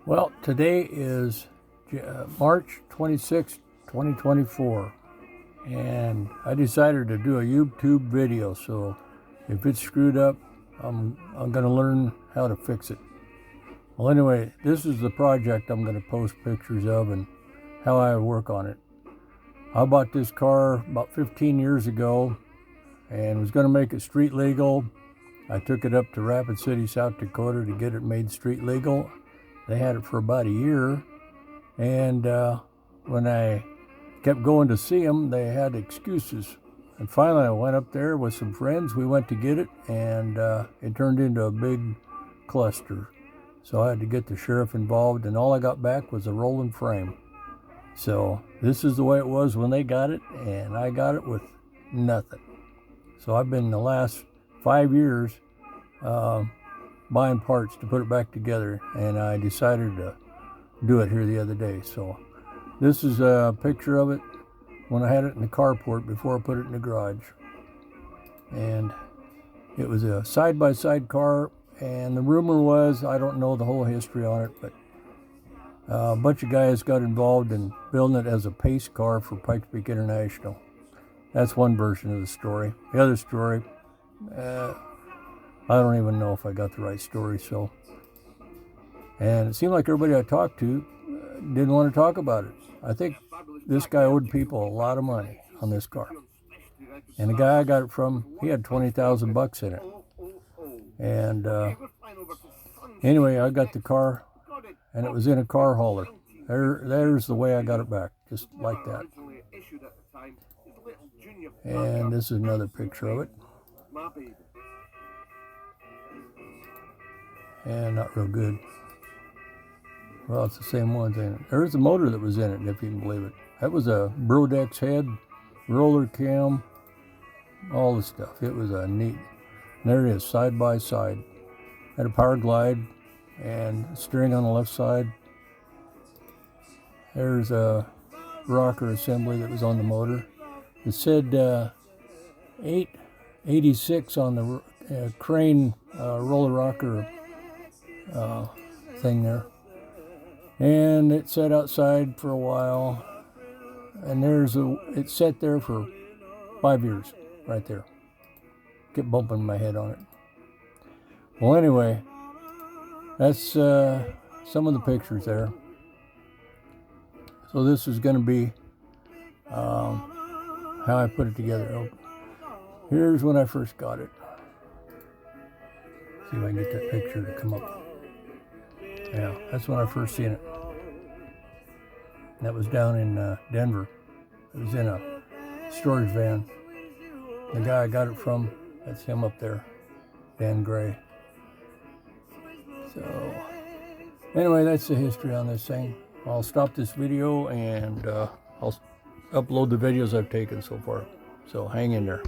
Well, today is March 26, 2024, and I decided to do a YouTube video, so if it's screwed up, I'm going to learn how to fix it. Well, anyway, this is the project I'm going to post pictures of and how I work on it. I bought this car about 15 years ago and was going to make it street legal. I took it up to Rapid City, South Dakota to get it made street legal. They had it for about a year, and when I kept going to see them, they had excuses. And finally I went up there with some friends. We went to get it, and it turned into a big cluster. So I had to get the sheriff involved, and all I got back was a rolling frame. So this is the way it was when they got it, and I got it with nothing. So I've been the last 5 years buying parts to put it back together, and I decided to do it here the other day. So this is a picture of it when I had it in the carport before I put it in the garage. And it was a side-by-side car, and the rumor was, I don't know the whole history on it, but a bunch of guys got involved in building it as a pace car for Pikes Peak International. That's one version of the story. The other story, I don't even know if I got the right story. So, and it seemed like everybody I talked to didn't want to talk about it. I think this guy owed people a lot of money on this car. And the guy I got it from, he had 20,000 bucks in it. And anyway, I got the car, and it was in a car hauler. There's the way I got it back, just like that. And this is another picture of it. And not real good. Well, it's the same ones in it. There's the motor that was in it, if you can believe it. That was a Brodex head, roller cam, all the stuff. It was a neat. And there it is, side by side. Had a power glide and steering on the left side. There's a rocker assembly that was on the motor. It said 886 on the crane roller rocker thing there. And it sat outside for a while, and it sat there for 5 years right there. Kept bumping my head on it. Well, anyway, that's some of the pictures there. So this is going to be how I put it together. Oh, here's when I first got it. See if I can get that picture to come up. Yeah, that's when I first seen it. That was down in Denver. It was in a storage van. The guy I got it from, that's him up there, Dan Gray. So, anyway, that's the history on this thing. I'll stop this video, and I'll upload the videos I've taken so far. So hang in there.